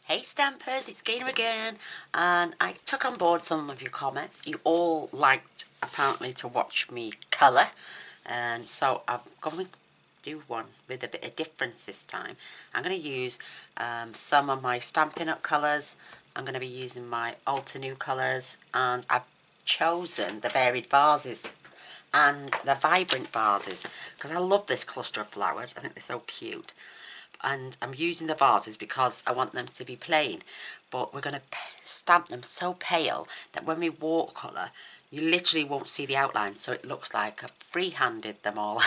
Hey Stampers, it's Gaynor again, and I took on board some of your comments. You all liked, apparently, to watch me colour, and so I'm going to do one with a bit of difference this time. I'm going to use some of my Stampin' Up colours. I'm going to be using my Alter New colours, and I've chosen the Varied Vases and the Vibrant Vases because I love this cluster of flowers. I think they're so cute. And I'm using the vases because I want them to be plain, but we're going to stamp them so pale that when we watercolour you literally won't see the outlines, so it looks like I've free-handed them all.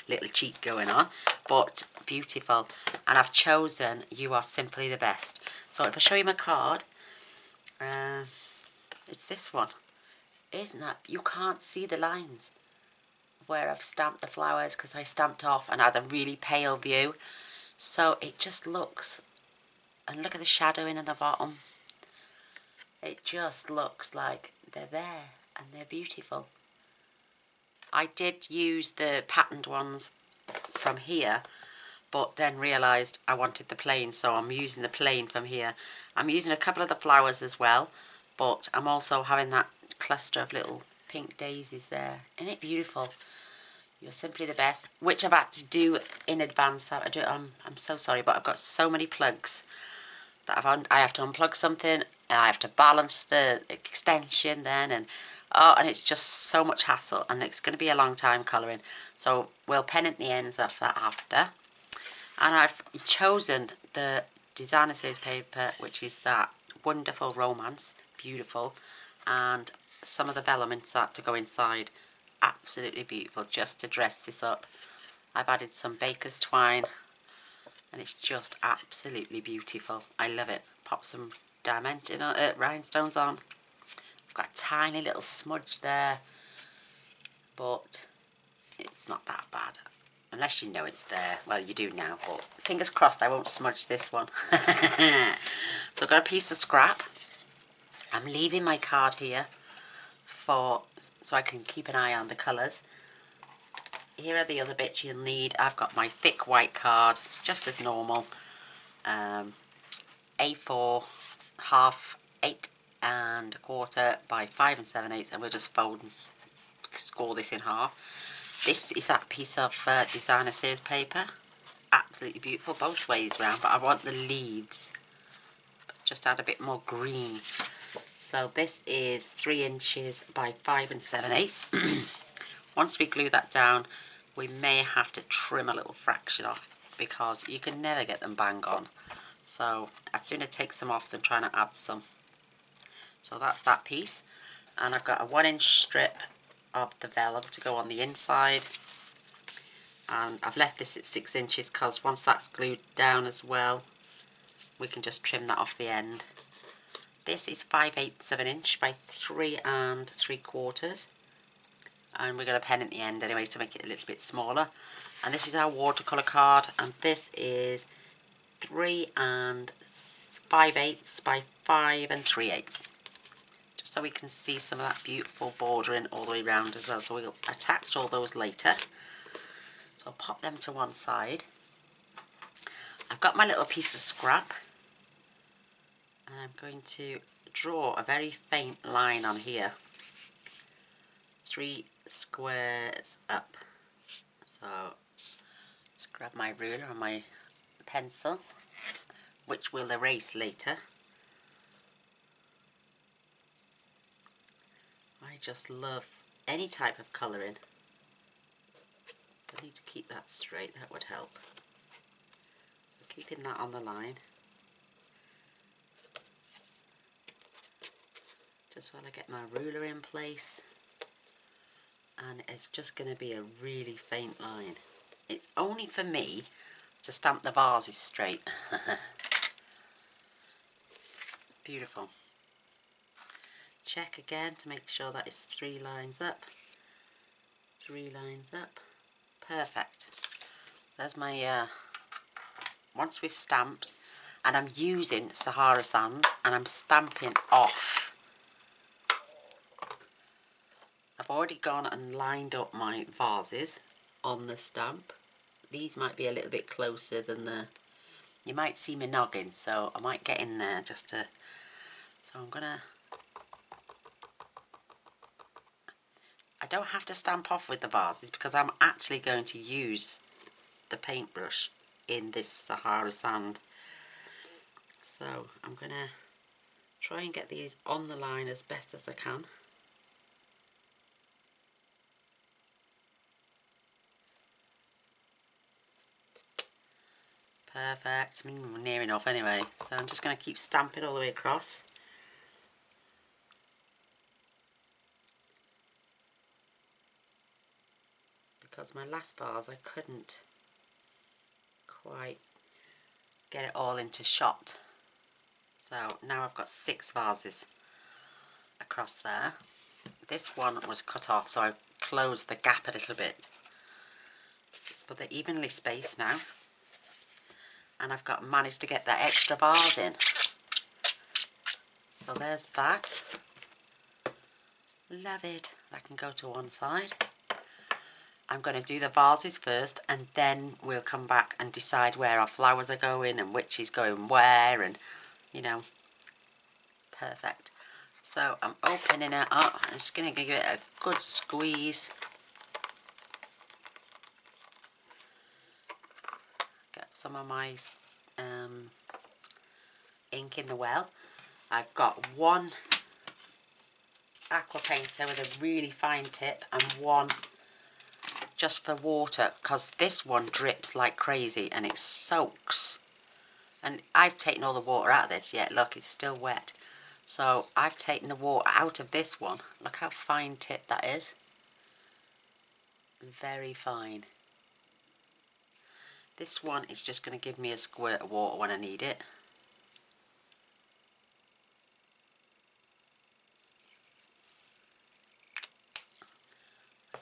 Little cheat going on, but beautiful. And I've chosen You Are Simply the Best. So if I show you my card, it's this one. Isn't that, you can't see the lines where I've stamped the flowers because I stamped off and had a really pale view, so it just looks, and look at the shadowing in the bottom, it just looks like they're there and they're beautiful. I did use the patterned ones from here, but then realised I wanted the plain, so I'm using the plain from here. I'm using a couple of the flowers as well, but I'm also having that cluster of little pink daisies there. Isn't it beautiful? You're Simply the Best, which I've had to do in advance. I'm so sorry, but I've got so many plugs that I have to unplug something, and I have to balance the extension then, and it's just so much hassle, and it's going to be a long time colouring. So we'll pen at the ends of that after. And I've chosen the designer series paper, which is that wonderful romance, beautiful, and some of the vellum inside to go inside. Absolutely beautiful, just to dress this up. I've added some baker's twine and it's just absolutely beautiful. I love it. Pop some rhinestones on. I've got a tiny little smudge there, but it's not that bad unless you know it's there. Well, you do now, but fingers crossed I won't smudge this one. So I've got a piece of scrap. I'm leaving my card here so I can keep an eye on the colours. Here are the other bits you'll need. I've got my thick white card, just as normal. A4, half, 8 1/4 by 5 7/8, and we'll just fold and score this in half. This is that piece of designer series paper. Absolutely beautiful both ways round, but I want the leaves. Just add a bit more green. So this is 3 inches by 5 7/8. Once we glue that down, we may have to trim a little fraction off because you can never get them bang on. So I'd sooner take some off than trying to add some. So that's that piece. And I've got a 1-inch strip of the vellum to go on the inside. And I've left this at 6 inches because once that's glued down as well, we can just trim that off the end. This is 5/8 of an inch by 3 3/4. And we're going to pen at the end anyway to make it a little bit smaller. And this is our watercolour card, and this is 3 5/8 by 5 3/8. Just so we can see some of that beautiful bordering all the way around as well. So we'll attach all those later. So I'll pop them to one side. I've got my little piece of scrap, and I'm going to draw a very faint line on here. 3 squares up. So just grab my ruler and my pencil, which we'll erase later. I just love any type of colouring. I need to keep that straight, that would help. So keeping that on the line. Just while I get my ruler in place. And it's just going to be a really faint line. It's only for me to stamp the vases straight. Beautiful. Check again to make sure that it's 3 lines up. 3 lines up. Perfect. There's my, once we've stamped, and I'm using Sahara sand, and I'm stamping off. I've already gone and lined up my vases on the stamp. These might be a little bit closer than the You might see me noggin, so I might get in there just to... So I'm gonna... I don't have to stamp off with the vases because I'm actually going to use the paintbrush in this Sahara sand. So I'm gonna try and get these on the line as best as I can. Perfect. I mean, we're near enough anyway. So I'm just going to keep stamping all the way across. Because my last vase I couldn't quite get it all into shot. So now I've got 6 vases across there. This one was cut off, so I closed the gap a little bit. But they're evenly spaced now. And I've managed to get that extra vase in. So there's that. Love it. That can go to one side. I'm going to do the vases first, and then we'll come back and decide where our flowers are going and which is going where, and you know, perfect. So I'm opening it up. I'm just going to give it a good squeeze. Get some of my ink in the well. I've got one aqua painter with a really fine tip and one just for water, because this one drips like crazy and it soaks. And I've taken all the water out of this, yet look, it's still wet. So I've taken the water out of this one. Look how fine tip that is. Very fine. This one is just going to give me a squirt of water when I need it.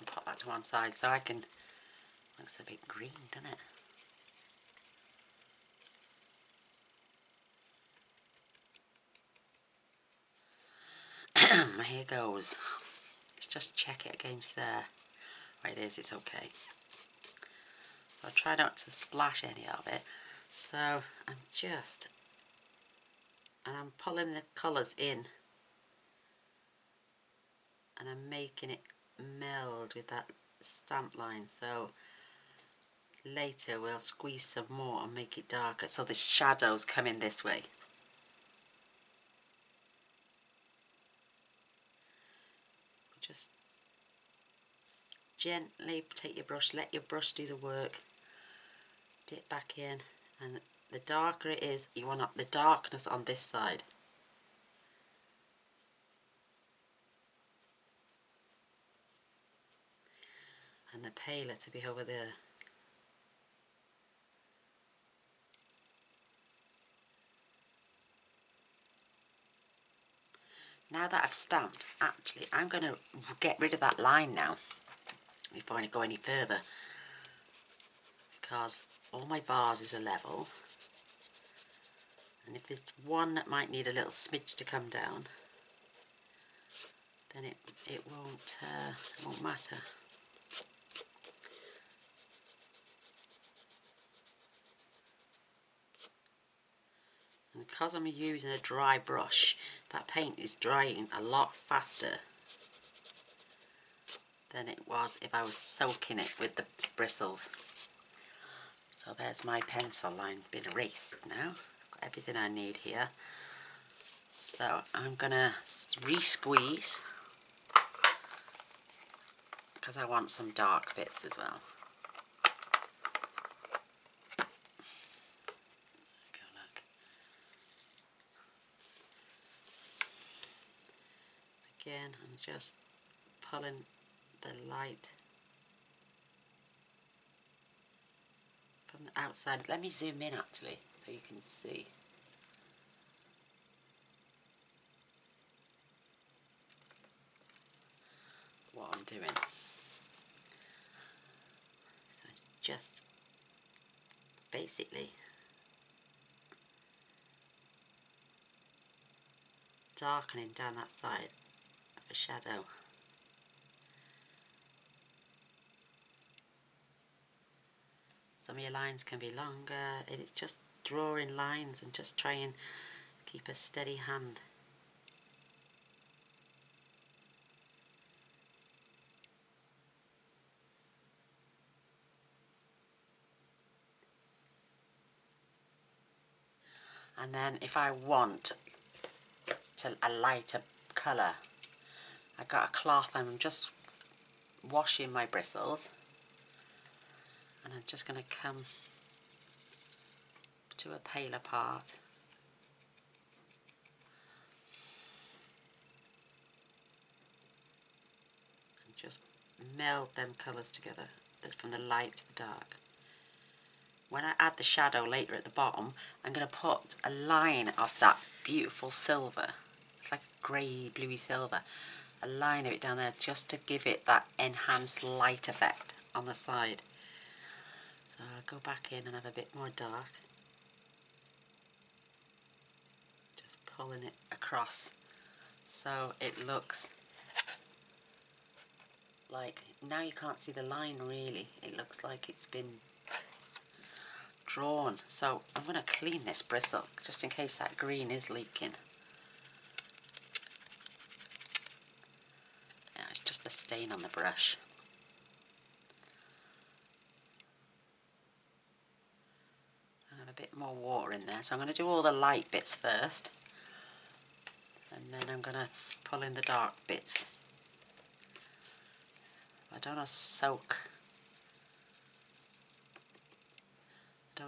Pop that to one side so I can... Looks a bit green, doesn't it? Here goes. Let's just check it against there. Right, it is, it's okay. So I'll try not to splash any of it. So I'm just... And I'm pulling the colours in. And I'm making it meld with that stamp line. So later we'll squeeze some more and make it darker so the shadows come in this way. Just gently take your brush, let your brush do the work, dip back in, and the darker it is, you want the darkness on this side. And the paler to be over there. Now that I've stamped, actually, I'm going to get rid of that line now before I go any further, because all my vases are level, and if there's one that might need a little smidge to come down, then it won't matter. And because I'm using a dry brush, that paint is drying a lot faster than it was if I was soaking it with the bristles. So there's my pencil line been erased now. I've got everything I need here. So I'm going to re-squeeze because I want some dark bits as well. Again, I'm just pulling the light from the outside. Let me zoom in actually so you can see. What I'm doing. So just basically darkening down that side of a shadow. Some of your lines can be longer, and it's just drawing lines and just try and keep a steady hand. And then if I want a lighter colour, I got a cloth and I'm just washing my bristles, and I'm just going to come to a paler part. And just meld them colours together, from the light to the dark. When I add the shadow later at the bottom, I'm going to put a line of that beautiful silver. It's like a grey, bluey silver. A line of it down there just to give it that enhanced light effect on the side. So I'll go back in and have a bit more dark. Just pulling it across so it looks like, now you can't see the line really, it looks like it's been drawn. So I'm going to clean this bristle just in case that green is leaking. Yeah, it's just the stain on the brush. I have a bit more water in there, so I'm going to do all the light bits first, and then I'm going to pull in the dark bits. I don't want to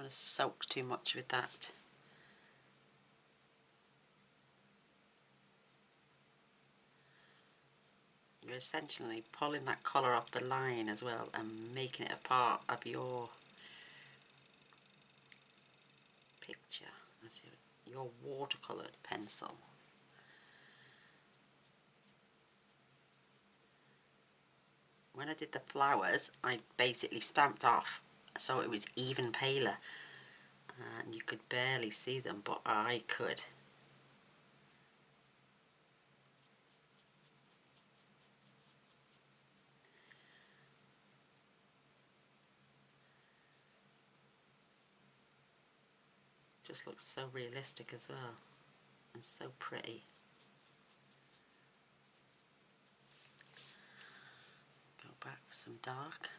soak too much with that. You're essentially pulling that colour off the line as well and making it a part of your picture, as your watercoloured pencil. When I did the flowers, I basically stamped off so it was even paler, and you could barely see them, but I could. Just looks so realistic as well, and so pretty. Go back with some dark.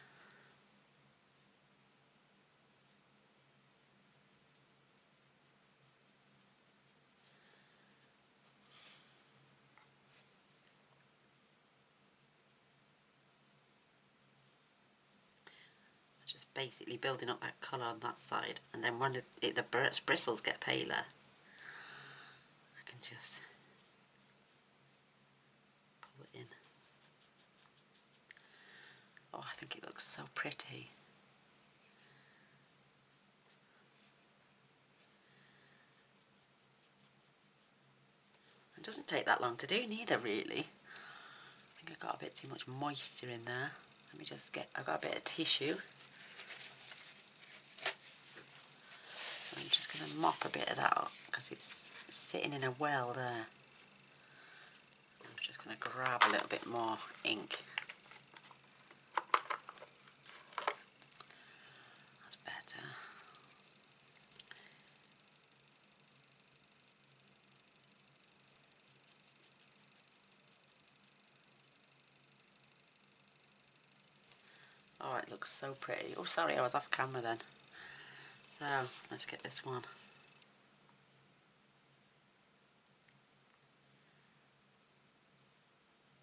Just basically building up that colour on that side, and then when the bristles get paler, I can just pull it in. Oh, I think it looks so pretty. It doesn't take that long to do neither, really. I think I got a bit too much moisture in there. Let me just I got a bit of tissue. I'm just going to mop a bit of that up because it's sitting in a well there. I'm just going to grab a little bit more ink. That's better. Oh, it looks so pretty. Oh, sorry, I was off camera then. So, let's get this one.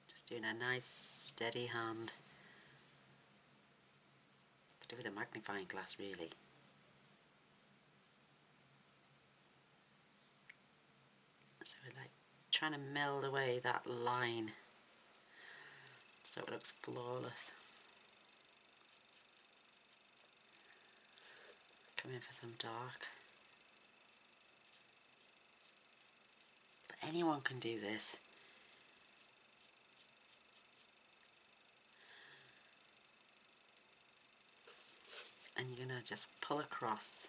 Just doing a nice steady hand. Could do with a magnifying glass, really. So we're like trying to meld away that line so it looks flawless. Come in for some dark. But anyone can do this. And you're going to just pull across.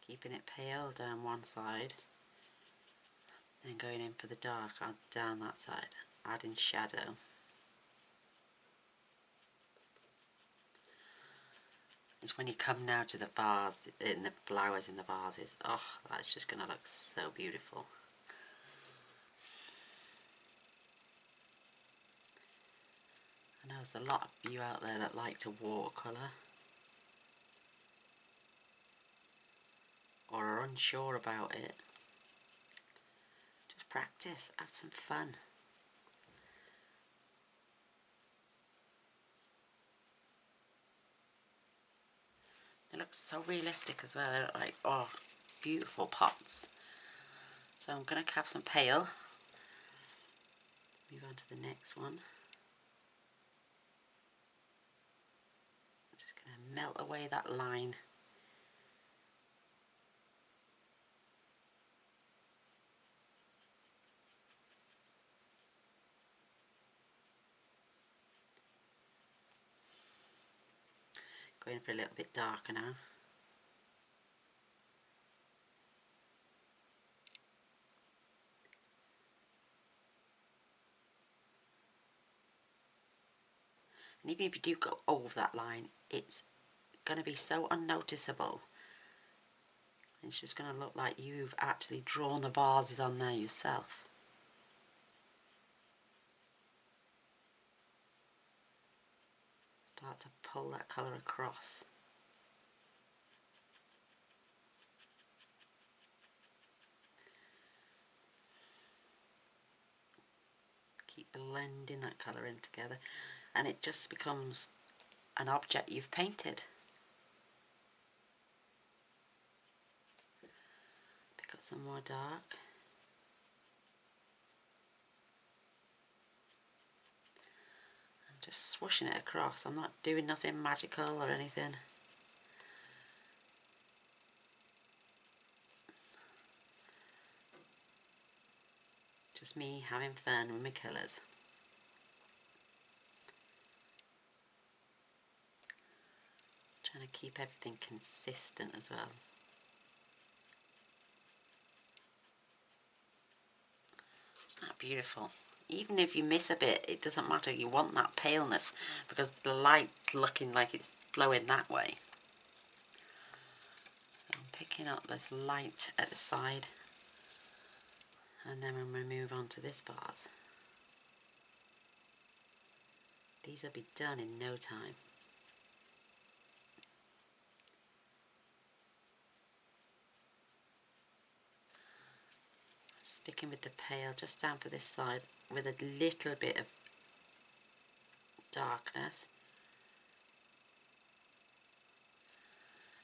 Keeping it pale down one side. Then going in for the dark down that side. Adding shadow. is when you come now to the vase, in the flowers in the vases. Oh, that's just going to look so beautiful. I know there's a lot of you out there that like to watercolour or are unsure about it. Just practice, have some fun. It looks so realistic as well. They look like, oh, beautiful pots. So I'm going to have some pale. Move on to the next one. I'm just going to melt away that line. Going for a little bit darker now. And even if you do go over that line, it's going to be so unnoticeable. It's just going to look like you've actually drawn the vases on there yourself. Start to pull that colour across. Keep blending that colour in together, and it just becomes an object you've painted. Pick up some more dark. I'm just swooshing it across. I'm not doing nothing magical or anything. Just me having fun with my colours. Trying to keep everything consistent as well. Isn't that beautiful? Even if you miss a bit, it doesn't matter. You want that paleness because the light's looking like it's flowing that way. So I'm picking up this light at the side, and then I'm going to move on to this vase. These will be done in no time. Sticking with the pale just down for this side with a little bit of darkness,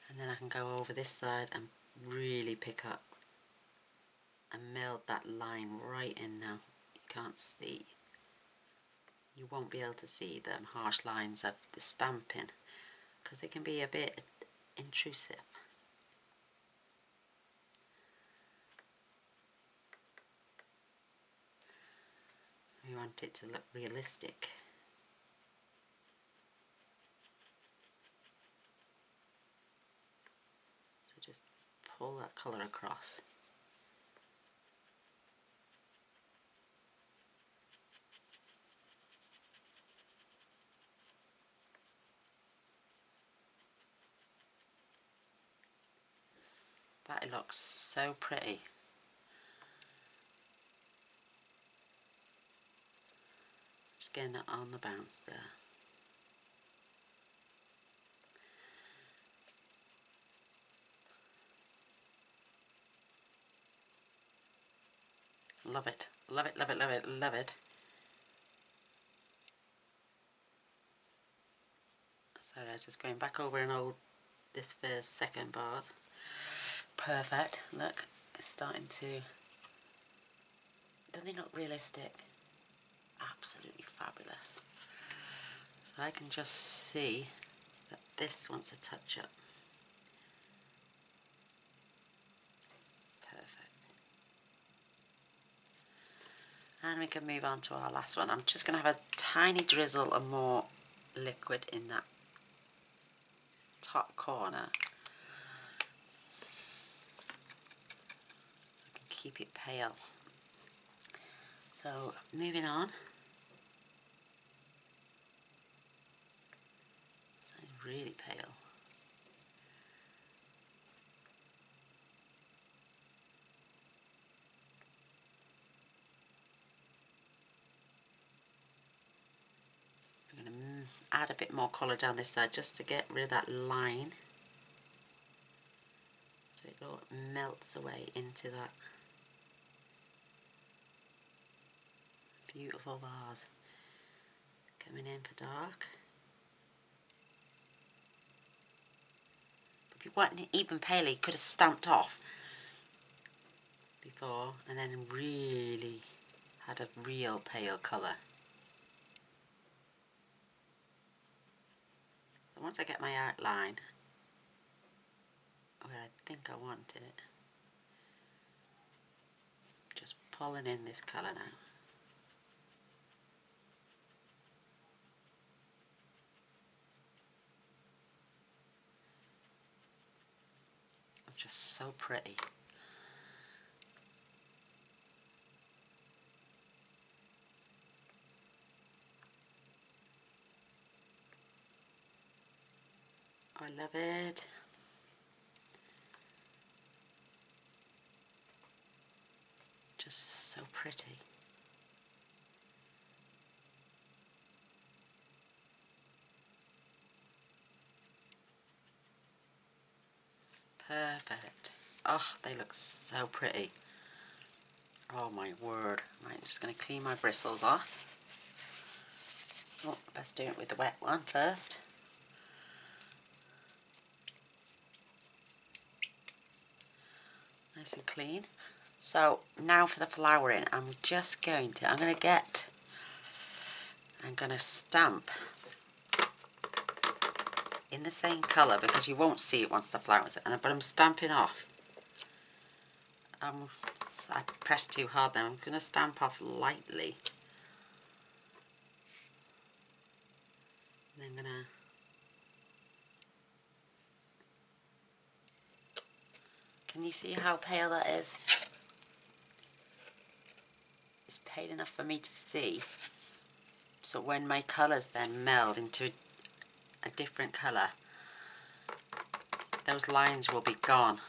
and then I can go over this side and really pick up and meld that line right in. Now you can't see, you won't be able to see them harsh lines of the stamping because they can be a bit intrusive. We want it to look realistic. So just pull that colour across. That looks so pretty. Just getting it on the bounce there. Love it, love it, love it, love it, love it. So just going back over this first, second vase. Perfect, look, it's starting to, doesn't it look realistic? Absolutely fabulous. So I can just see that this wants a touch up. Perfect. And we can move on to our last one. I'm just going to have a tiny drizzle of more liquid in that top corner. I can keep it pale. So moving on. It's really pale. add a bit more colour down this side just to get rid of that line, so it all melts away into that beautiful vase. Coming in for dark. If you want it even paler, you could have stamped off before and then really had a real pale colour. So once I get my outline where I think I want it, just pulling in this colour now. It's just so pretty. I love it. Just so pretty. Perfect. Oh, they look so pretty. Oh my word. Right, I'm just going to clean my bristles off. Oh, best do it with the wet one first. Nice and clean. So now for the flowering, I'm going to stamp in the same colour because you won't see it once the flowers are in it, but I'm stamping off. I pressed too hard then. I'm going to stamp off lightly. And I'm going to Can you see how pale that is? It's pale enough for me to see. So when my colours then meld into a different colour, those lines will be gone.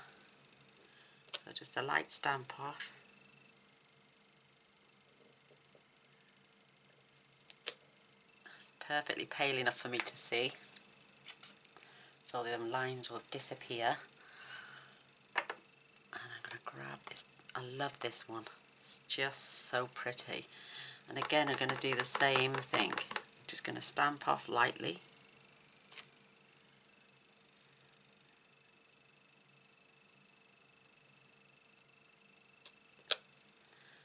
So just a light stamp off. Perfectly pale enough for me to see. So the lines will disappear. And I'm going to grab this. I love this one. It's just so pretty. And again, I'm going to do the same thing. Just going to stamp off lightly.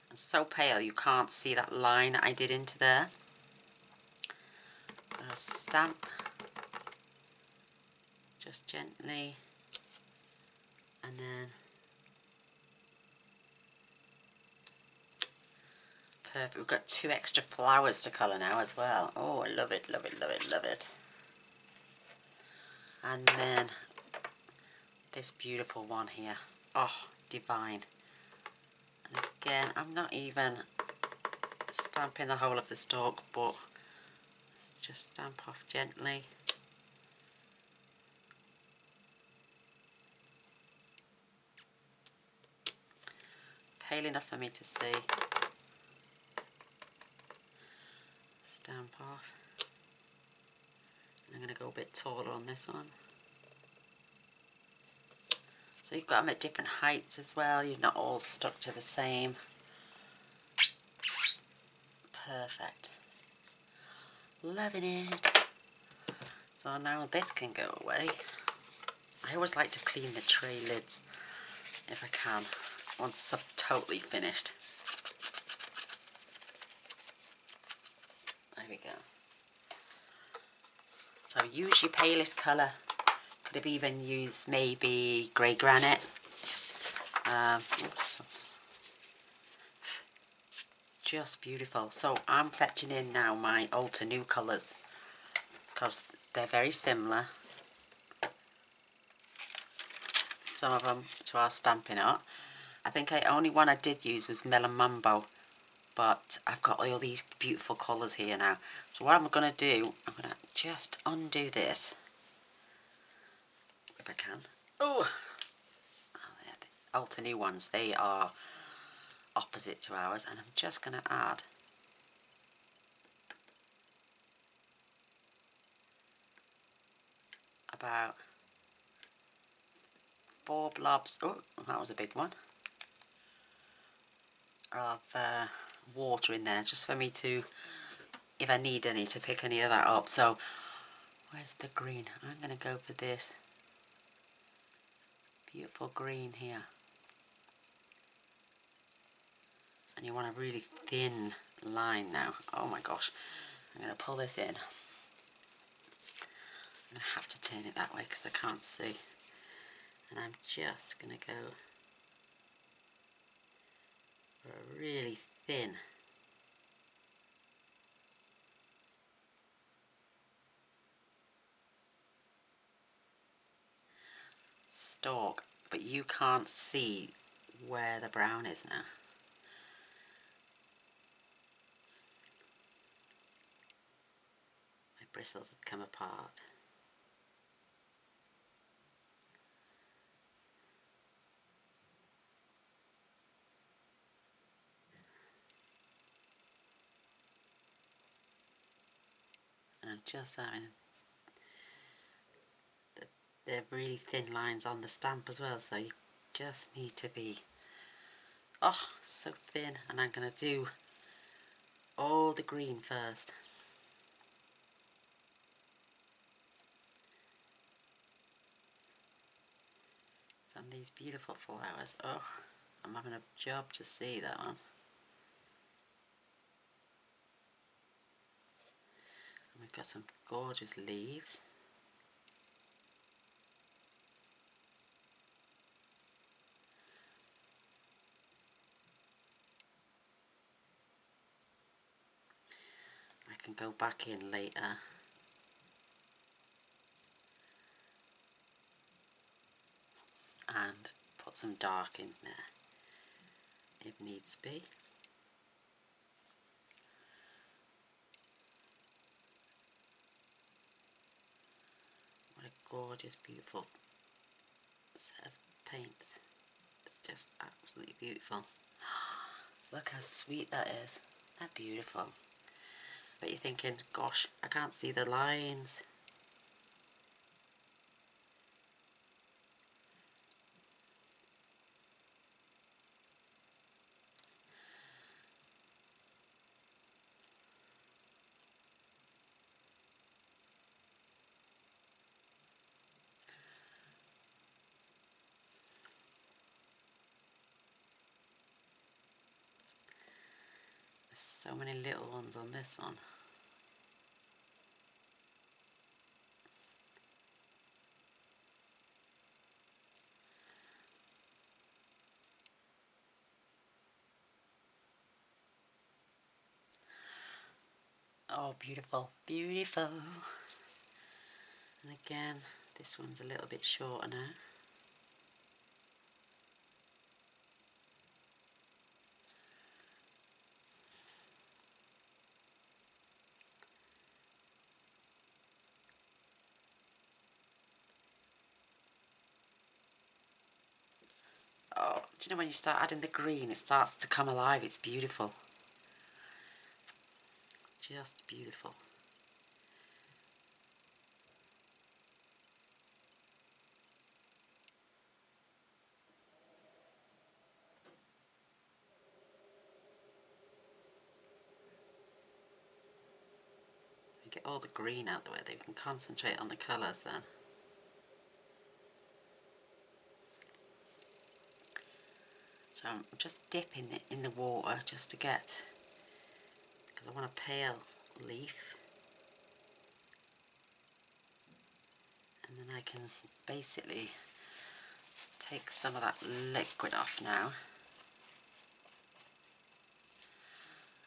And so pale you can't see that line I did into there. I'll stamp just gently, and then perfect. We've got 2 extra flowers to colour now as well. Oh, I love it, love it, love it, love it. And then this beautiful one here. Oh, divine. And again, I'm not even stamping the whole of the stalk, but just stamp off gently. Pale enough for me to see. Stamp off. And I'm going to go a bit taller on this one. So you've got them at different heights as well. You're not all stuck to the same. Perfect. Loving it. So now this can go away. I always like to clean the tray lids if I can, once I've totally finished. There we go. So use your palest colour. Could have even used maybe grey granite. Just beautiful. So I'm fetching in now my Alter New colours because they're very similar. Some of them to our Stampin' Up. I think the only one I did use was Melon Mambo, but I've got all these beautiful colours here now. So what I'm going to do, I'm going to just undo this, if I can. Oh, yeah, the Alter New ones, they are opposite to ours, and I'm just going to add about 4 blobs, oh that was a big one, of water in there, just for me to, if I need any, to pick any of that up. So where's the green? I'm going to go for this beautiful green here. And you want a really thin line now. Oh my gosh, I'm going to pull this in. I'm going to have to turn it that way because I can't see. And I'm just going to go for a really thin stalk, but you can't see where the brown is now. My bristles had come apart. And I'm just having, they're really thin lines on the stamp as well, so you just need to be, oh, so thin. And I'm going to do all the green first. From these beautiful flowers. Oh, I'm having a job to see that one. And we've got some gorgeous leaves. I can go back in later and put some dark in there if needs be. What a gorgeous, beautiful set of paints. Just absolutely beautiful. Look how sweet that is. They're beautiful. But you're thinking, gosh, I can't see the lines. There's so many little ones on this one. Oh, beautiful, beautiful. And again, this one's a little bit shorter now. Oh, do you know when you start adding the green, it starts to come alive. It's beautiful. Just beautiful. You get all the green out the way, they can concentrate on the colours then. So I'm just dipping it in the water just to get, because I want a pale leaf. And then I can basically take some of that liquid off now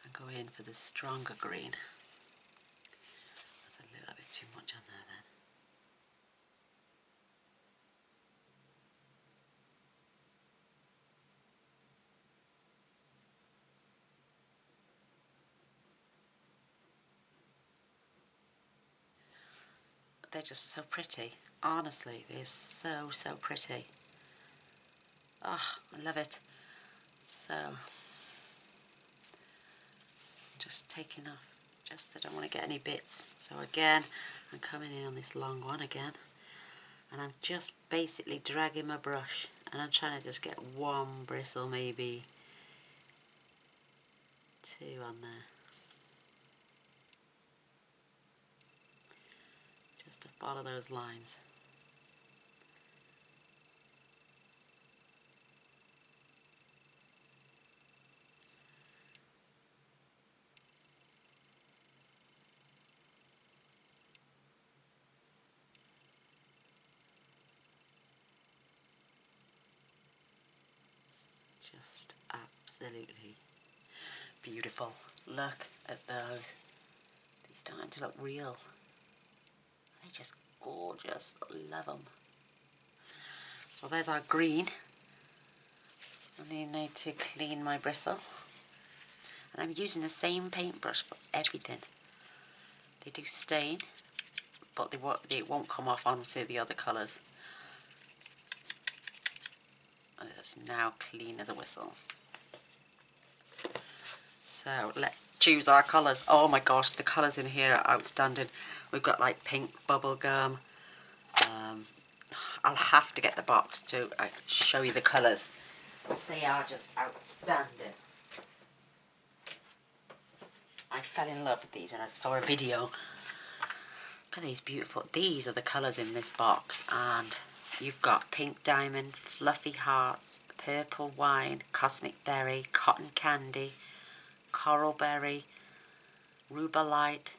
and go in for the stronger green. There's a little bit too much on there then. They're just so pretty. Honestly, they're so, so pretty. Oh, I love it. So, just taking off, just I don't want to get any bits. So again, I'm coming in on this long one again. And I'm just basically dragging my brush and I'm trying to just get one bristle, maybe two on there, just to follow those lines. Just absolutely beautiful. Look at those. They're starting to look real. They're just gorgeous. Love them. So there's our green. I need to clean my bristle. And I'm using the same paintbrush for everything. They do stain, but they won't come off onto the other colours. It's now clean as a whistle. So let's choose our colours. Oh my gosh, the colours in here are outstanding. We've got like pink bubblegum. I'll have to get the box to show you the colours. They are just outstanding. I fell in love with these when I saw a video. Look at these beautiful. These are the colours in this box, and you've got pink diamond, fluffy hearts, purple wine, cosmic berry, cotton candy, coral berry, rubellite,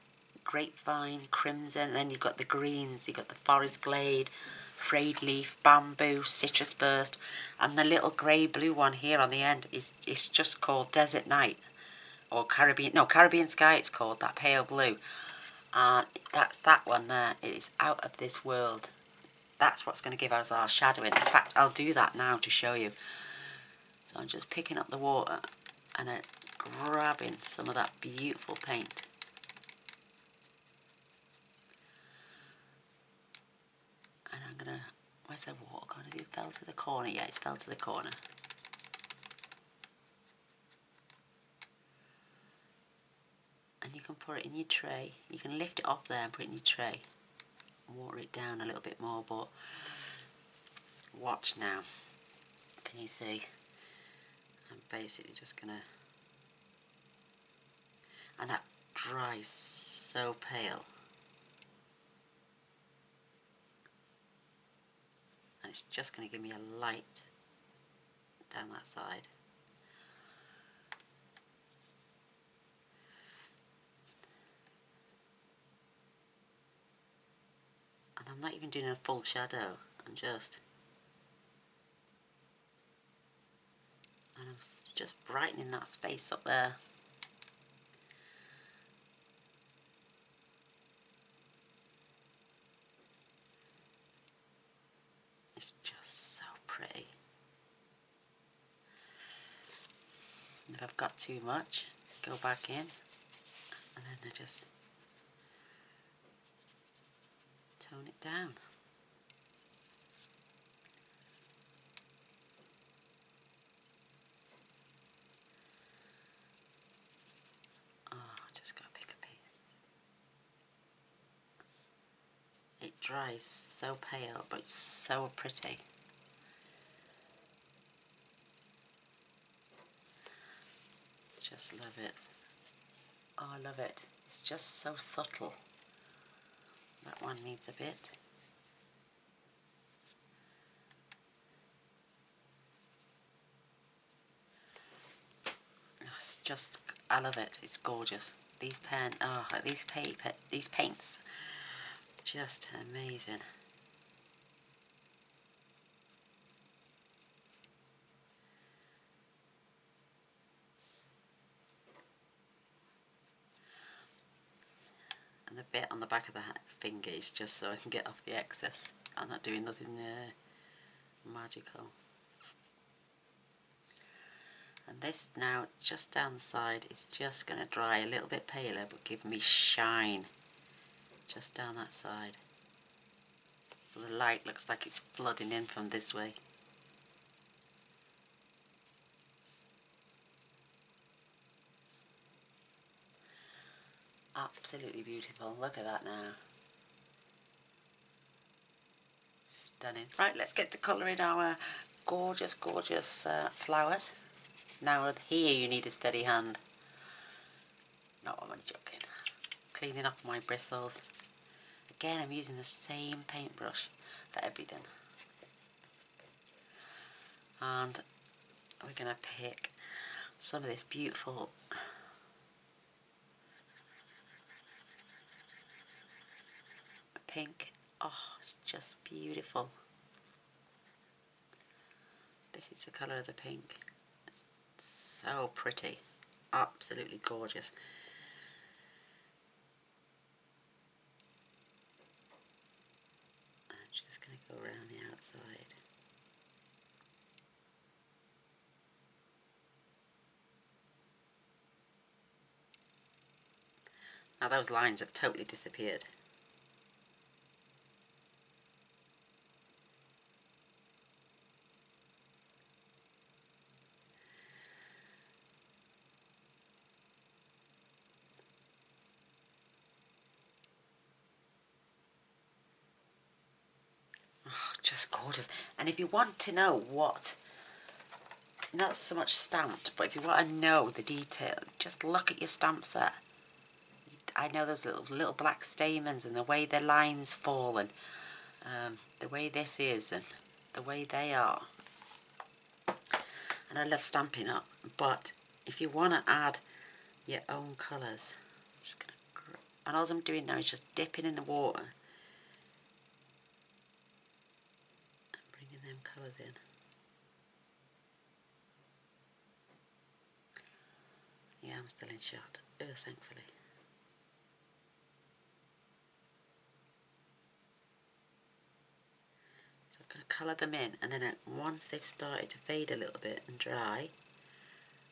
grapevine, crimson, and then you've got the greens, you've got the forest glade, frayed leaf, bamboo, citrus burst, and the little grey blue one here on the end is just called Desert Night, or Caribbean Sky it's called, that pale blue. That's that one there. It is out of this world. That's what's going to give us our shadowing. In fact, I'll do that now to show you. So I'm just picking up the water and grabbing some of that beautiful paint. And I'm going to, where's the water gone? It fell to the corner. Yeah, it fell to the corner. And you can put it in your tray. You can lift it off there and put it in your tray. Water it down a little bit more, but watch now. Can you see? I'm basically just going to, and that dries so pale. And it's just going to give me a light down that side. And I'm not even doing a full shadow, I'm just brightening that space up there. It's just so pretty. If I've got too much, go back in, and then I just tone it down. Oh, just gotta pick a piece. It dries so pale, but it's so pretty. Just love it. Oh, I love it. It's just so subtle. That one needs a bit. It's just, I love it. It's gorgeous. These these paints, just amazing. And the bit on the back of the finger is just so I can get off the excess. I'm not doing nothing magical. And this now, just down the side, is just going to dry a little bit paler, but give me shine. Just down that side. So the light looks like it's flooding in from this way. Absolutely beautiful. Look at that now. It's stunning. Right, let's get to colouring our gorgeous, gorgeous flowers. Now here you need a steady hand. No, I'm only joking. Cleaning off my bristles. Again, I'm using the same paintbrush for everything. And we're going to pick some of this beautiful pink. Oh, it's just beautiful. This is the colour of the pink. It's so pretty. Absolutely gorgeous. I'm just going to go around the outside. Now those lines have totally disappeared. Oh, just gorgeous. And if you want to know what, not so much stamped, but if you want to know the detail, just look at your stamp set. I know those little black stamens and the way their lines fall and the way this is and the way they are. And I love Stampin' Up, but if you want to add your own colours, just gonna, and all I'm doing now is just dipping in the water and bringing them colours in. Yeah, I'm still in shot. Oh, thankfully. So I'm going to colour them in, and then once they've started to fade a little bit and dry,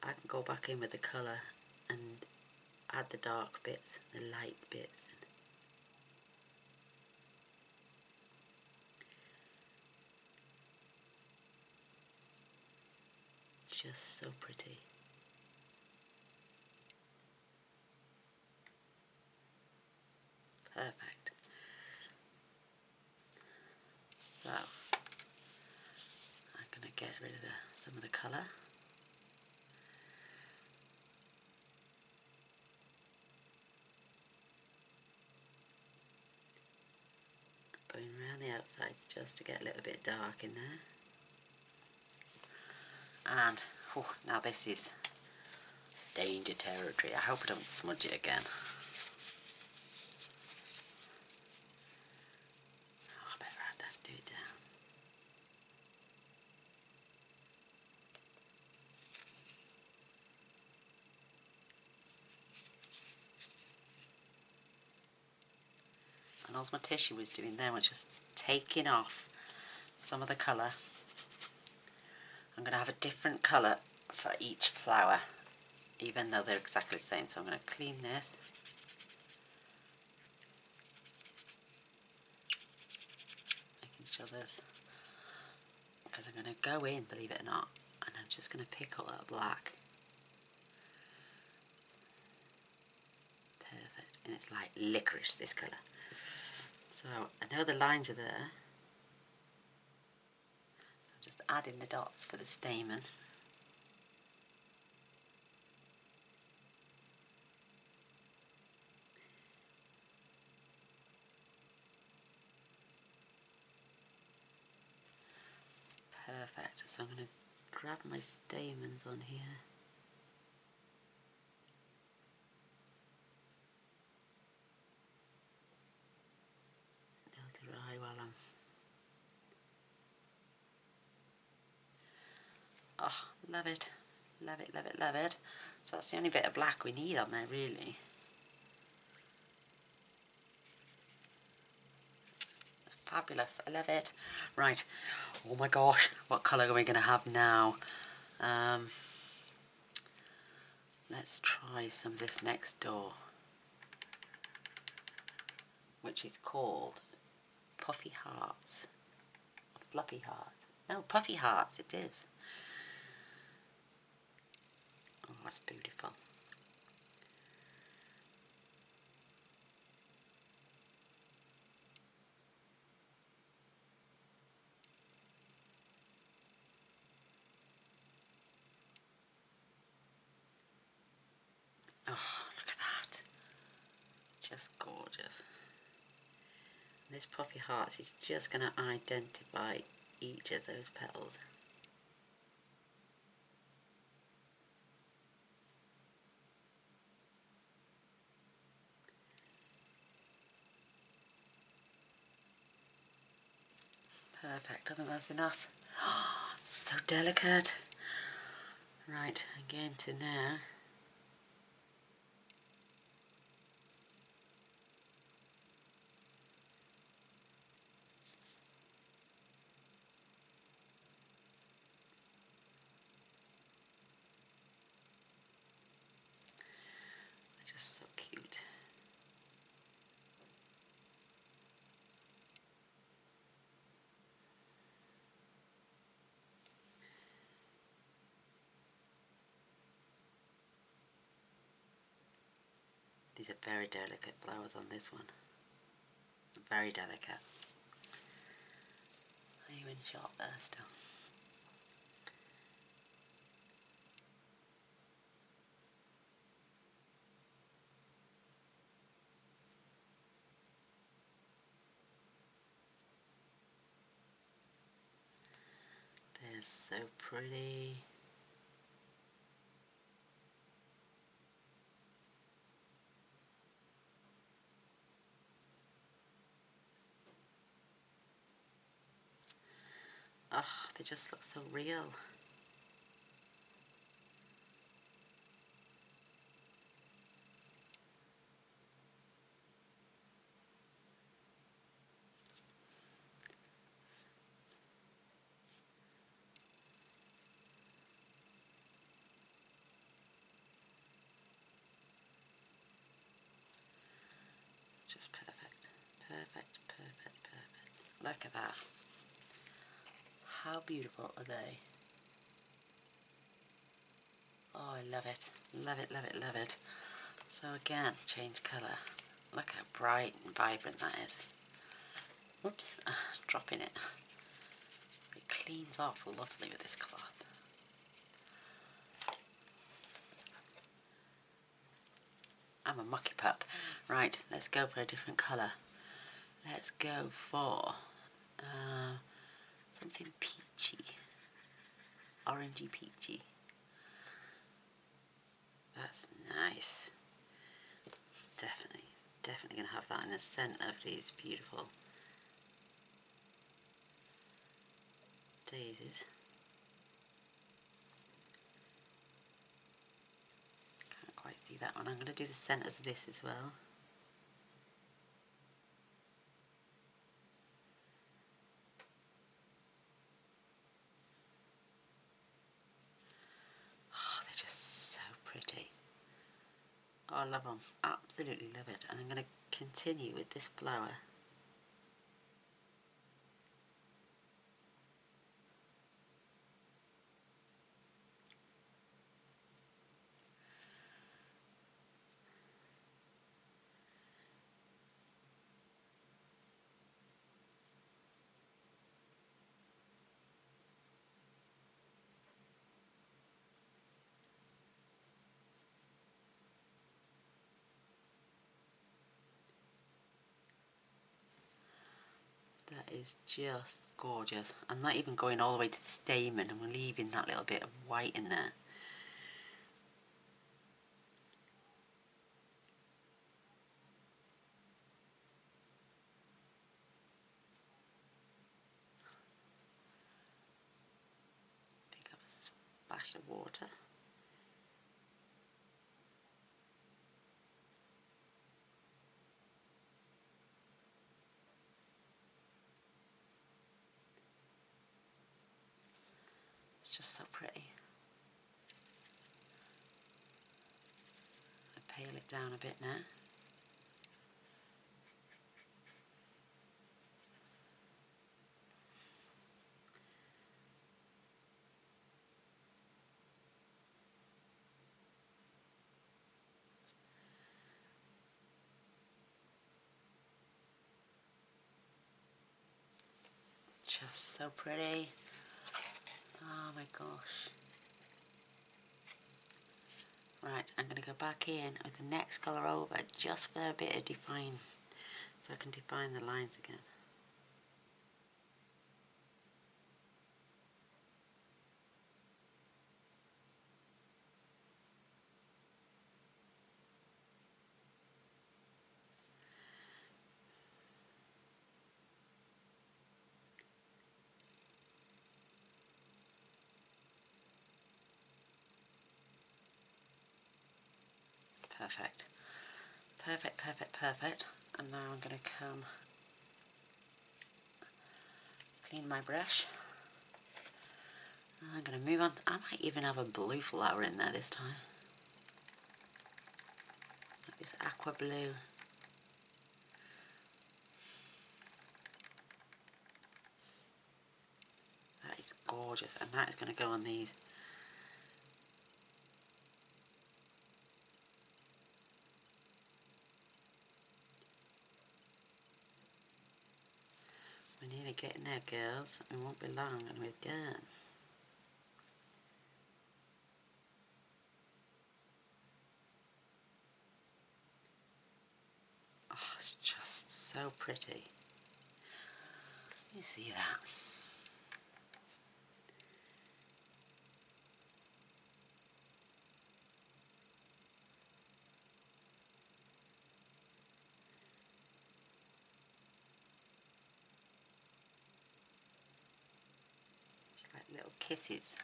I can go back in with the colour and add the dark bits, the light bits. Just so pretty. Perfect. So I'm going to get rid of some of the colour. Going around the outsides just to get a little bit dark in there. And oh, now this is danger territory. I hope I don't smudge it again. Oh, I better add that, do it down. And all my tissue was doing there was just taking off some of the colour. I'm going to have a different colour for each flower, even though they're exactly the same. So I'm going to clean this. Making sure there's, because I'm going to go in, believe it or not, and I'm just going to pick up that black. Perfect. And it's like licorice, this colour. So I know the lines are there. I'm just adding the dots for the stamen. Perfect. So I'm going to grab my stamens on here. They'll dry while I'm... Oh, love it. Love it, love it, love it. So that's the only bit of black we need on there, really. It's fabulous. I love it. Right. Oh my gosh. What colour are we going to have now? Let's try some of this next door, which is called Puffy Hearts. Fluffy Hearts. No, Puffy Hearts it is. Oh, that's beautiful. Just gorgeous. And this Puffy Hearts is just going to identify each of those petals. Perfect, I think that's enough. Oh, so delicate. Right, again to now. Just so cute. These are very delicate flowers on this one. Very delicate. Are you in shot there still? They're so pretty. Oh, they just look so real. Just perfect. Perfect, perfect, perfect. Look at that. How beautiful are they? Oh, I love it. Love it, love it, love it. So again, change colour. Look how bright and vibrant that is. Whoops, dropping it. It cleans off lovely with this cloth. I'm a mucky pup. Right, let's go for a different colour. Let's go for something peachy. Orangey peachy. That's nice. Definitely going to have that in the centre of these beautiful daisies. Can't quite see that one. I'm going to do the centres of this as well. Oh, they're just so pretty. Oh, I love them. Absolutely love it. And I'm going to continue with this flower. That is just gorgeous. I'm not even going all the way to the stamen, and we're leaving that little bit of white in there. Pick up a splash of water. It's just so pretty. I pale it down a bit now. Just so pretty. Oh my gosh. Right, I'm going to go back in with the next colour over just for a bit of define, so I can define the lines again. Perfect. Perfect, perfect, perfect. And now I'm going to come clean my brush. I'm going to move on. I might even have a blue flower in there this time. Like this aqua blue. That is gorgeous, and that is going to go on these. We're nearly getting there, girls. It won't be long and we're done. Oh, it's just so pretty. You see that? It's like little kisses.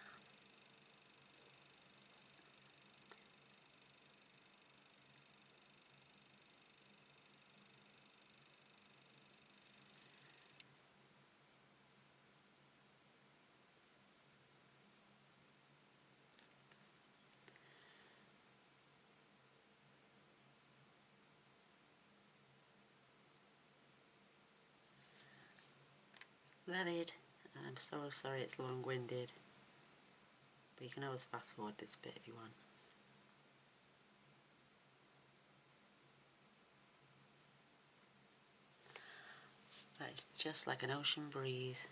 Love it. I'm so sorry it's long-winded, but you can always fast forward this bit if you want. But it's just like an ocean breeze.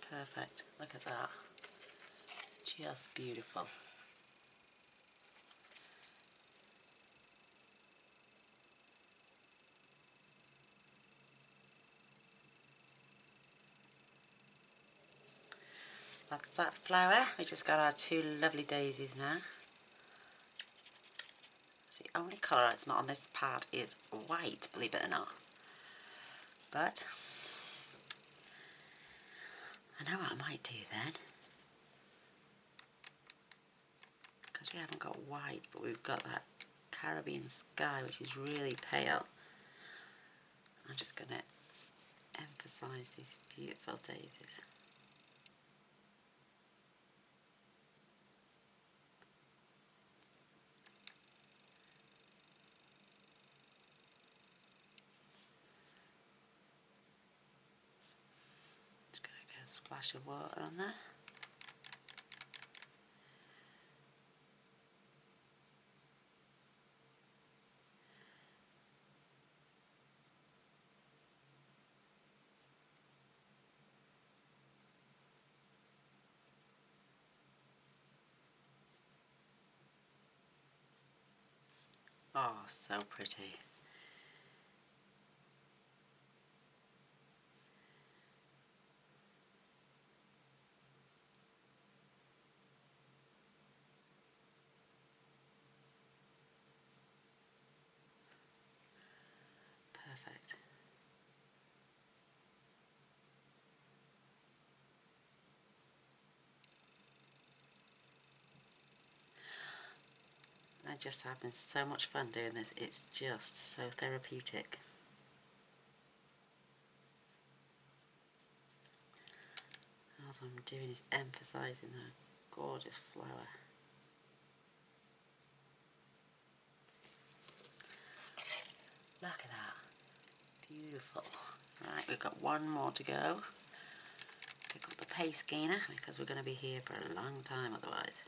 Perfect. Look at that. Just beautiful. That's that flower. We just got our two lovely daisies now. So the only colour that's not on this pad is white, believe it or not. But I know what I might do then. Because we haven't got white, but we've got that Caribbean sky, which is really pale. I'm just going to emphasise these beautiful daisies. Just going to get a splash of water on there. Oh, so pretty. Perfect. I'm just having so much fun doing this. It's just so therapeutic. All I'm doing is emphasising that gorgeous flower. Look at that. Beautiful. Right, we've got one more to go. Pick up the paste gainer because we're going to be here for a long time otherwise.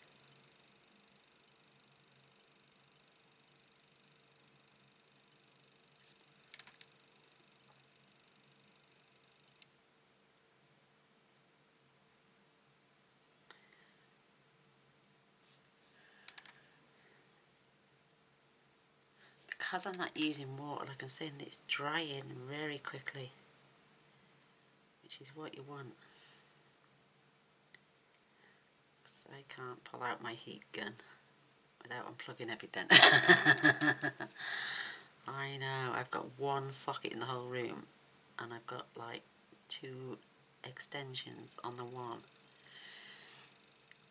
because I'm not using water, like I'm saying, it's drying very quickly, which is what you want. So I can't pull out my heat gun without unplugging everything. I know, I've got one socket in the whole room, and I've got like 2 extensions on the one,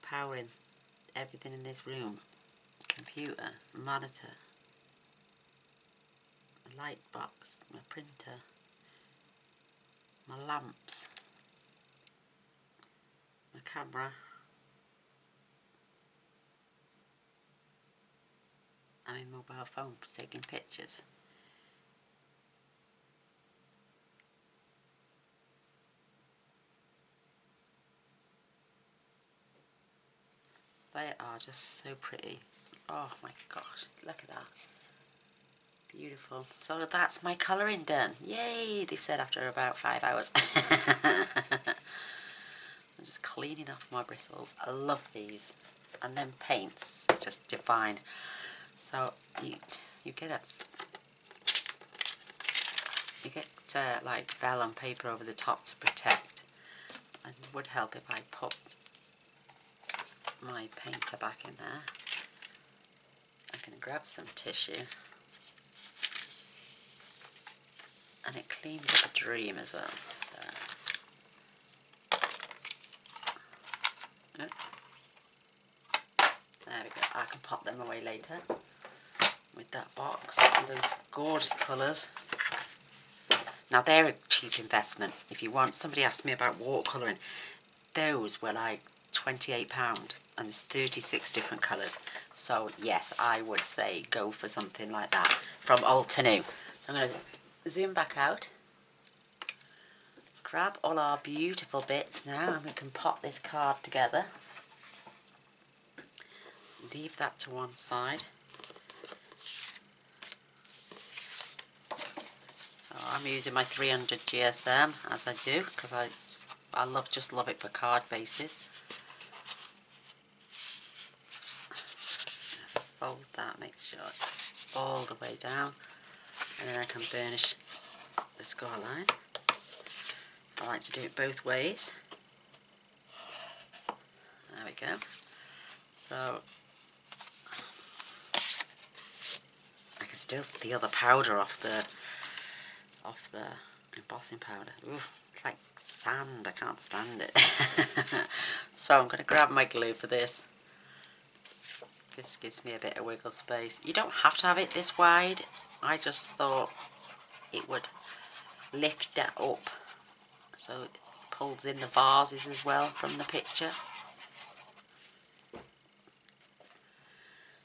powering everything in this room. Computer, monitor, my light box, my printer, my lamps, my camera, and my mobile phone for taking pictures. They are just so pretty. Oh my gosh, look at that. Beautiful. So that's my colouring done. Yay, they said after about 5 hours. I'm just cleaning off my bristles. I love these. And then paints, it's just divine. So you get like vellum paper over the top to protect. And it would help if I put my painter back in there. I can grab some tissue, and it cleans up a dream as well. So, oops. There we go. I can pop them away later with that box and those gorgeous colours. Now they're a cheap investment. If you want, somebody asked me about watercolouring. Those were like £28 and there's 36 different colours. So yes, I would say go for something like that from old to new. So I'm going to zoom back out, grab all our beautiful bits now, and we can pop this card together. Leave that to one side. So I'm using my 300 GSM as I do, because I just love it for card bases. Fold that, make sure it's all the way down, and then I can burnish the score line. I like to do it both ways. There we go. So I can still feel the powder off the embossing powder. Ooh, it's like sand, I can't stand it. So I'm going to grab my glue for this. This gives me a bit of wiggle space. You don't have to have it this wide. I just thought it would lift that up so it pulls in the vases as well from the picture.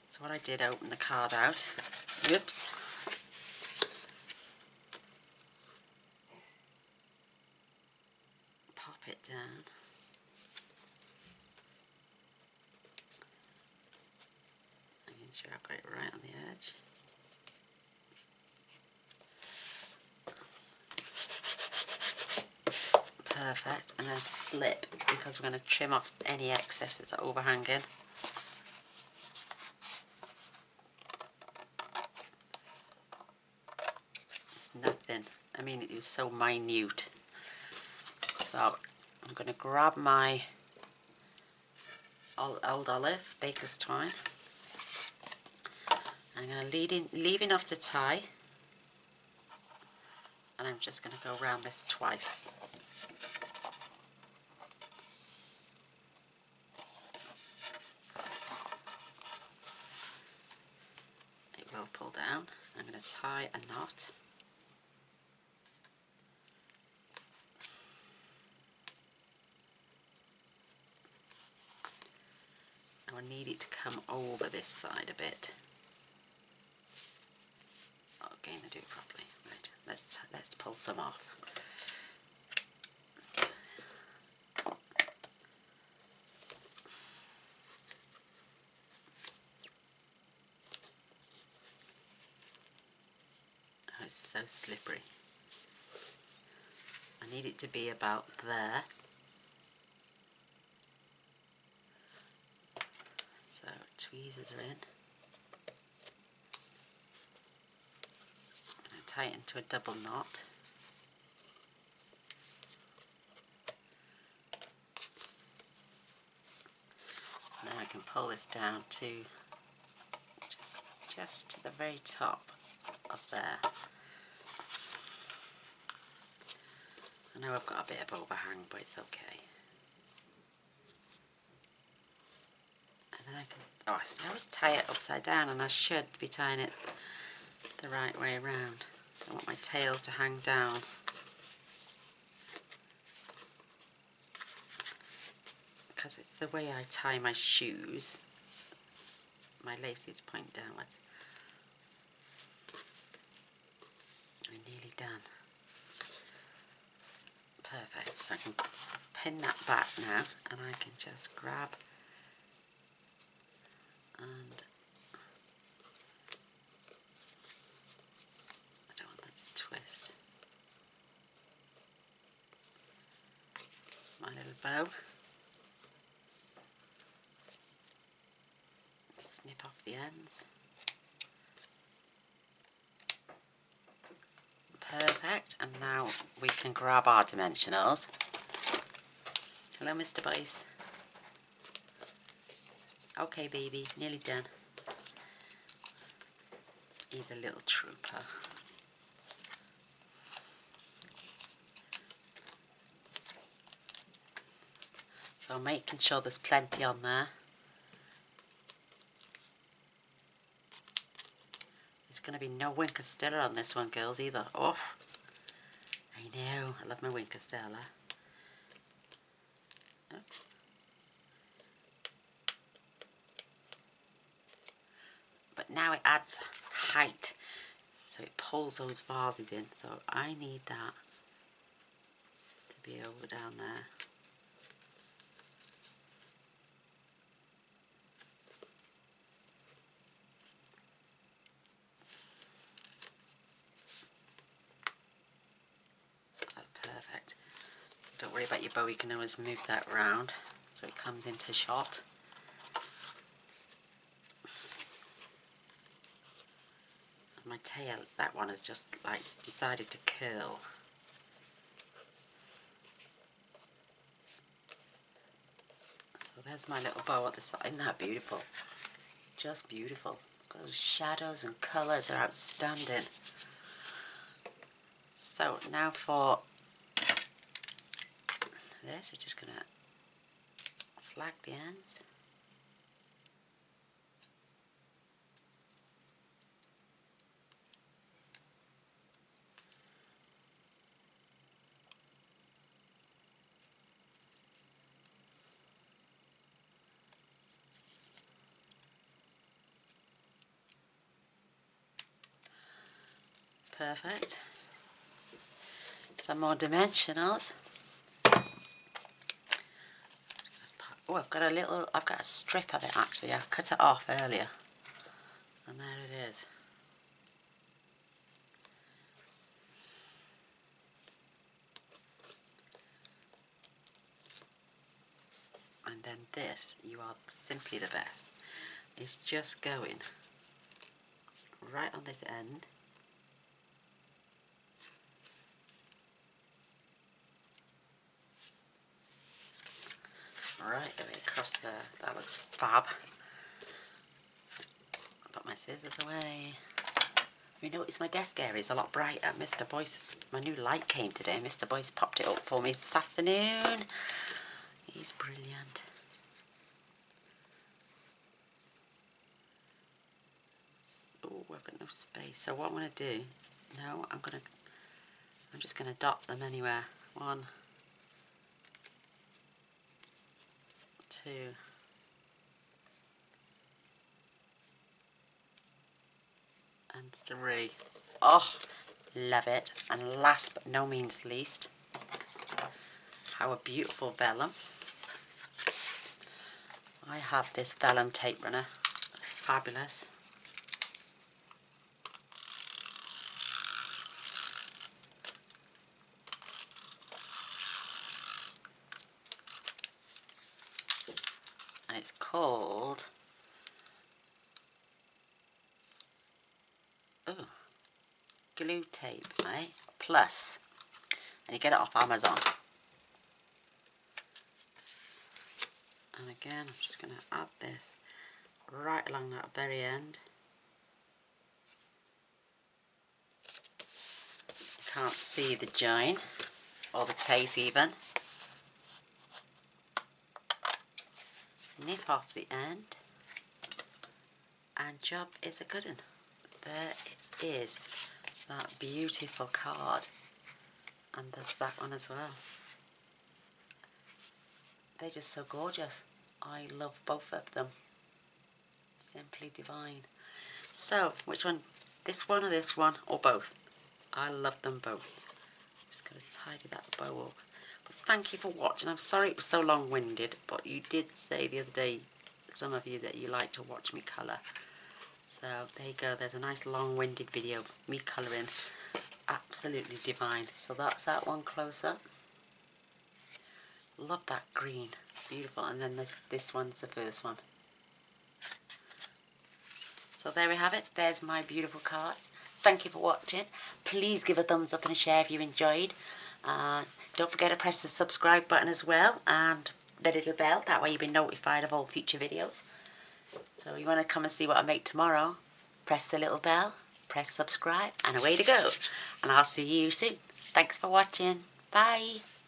So what I did, open the card out. Whoops. Pop it down. Making sure I've got it right on the edge. Perfect. And then flip, because we're going to trim off any excess that's overhanging. It's nothing. I mean, it was so minute. So I'm going to grab my old olive, baker's twine. I'm going to leave enough to tie, and I'm just going to go around this twice. It will pull down. I'm going to tie a knot. I need it to come over this side a bit. Again, I do it properly. Right, let's pull some off. Oh, it's so slippery. I need it to be about there. So tweezers are in. tie it into a double knot. And then I can pull this down to just to the very top of there. I know I've got a bit of overhang, but it's okay. And then I can, oh, I always tie it upside down, and I should be tying it the right way around. I want my tails to hang down. Because it's the way I tie my shoes. My laces point downwards. We're nearly done. Perfect. So I can pin that back now, and I can just grab and I don't want that to twist. My little bow. Snip off the ends. Perfect, and now we can grab our dimensionals. Hello, Mr. Boyce. Okay, baby, nearly done. He's a little trooper. So I'm making sure there's plenty on there. There's going to be no Winker Stella on this one, girls, either. Oh, I know, I love my Winker Stella. Oh. But now it adds height, so it pulls those vases in, so I need that to be over down there. Perfect. Don't worry about your bow, you can always move that round so it comes into shot. And my tail, that one has just like decided to curl. So there's my little bow at the side. Isn't that beautiful? Just beautiful. Those shadows and colours are outstanding. So now for this, we're just going to flag the ends. Perfect. Some more dimensionals. Oh, I've got a strip of it actually. I cut it off earlier. And there it is. And then this, you are simply the best. It's just going right on this end. Right the way across there. That looks fab. I'll put my scissors away. You notice my desk area is a lot brighter. Mr. Boyce, my new light came today. Mr. Boyce popped it up for me this afternoon. He's brilliant. Oh, I've got no space. So what I'm going to do, no, I'm just going to dot them anywhere. 1, 2, and 3. Oh, love it. And last but no means least, our beautiful vellum. I have this vellum tape runner. Fabulous. And it's called, glue tape, eh? Plus, and you get it off Amazon. And again, I'm just going to add this right along that very end. You can't see the join or the tape even. Nip off the end, and job is a good one. There it is, that beautiful card, and there's that one as well. They're just so gorgeous. I love both of them. Simply divine. So, which one? This one or this one, or both? I love them both. Just going to tidy that bow up. But thank you for watching. I'm sorry it was so long-winded, but you did say the other day, some of you, that you like to watch me colour. So there you go. There's a nice long-winded video of me colouring. Absolutely divine. So that's that one close up. Love that green. Beautiful. And then this one's the first one. So there we have it. There's my beautiful cards. Thank you for watching. Please give a thumbs up and a share if you enjoyed. Don't forget to press the subscribe button as well, and the little bell. That way you'll be notified of all future videos. So you want to come and see what I make tomorrow, press the little bell, press subscribe, and away to go. And I'll see you soon. Thanks for watching. Bye.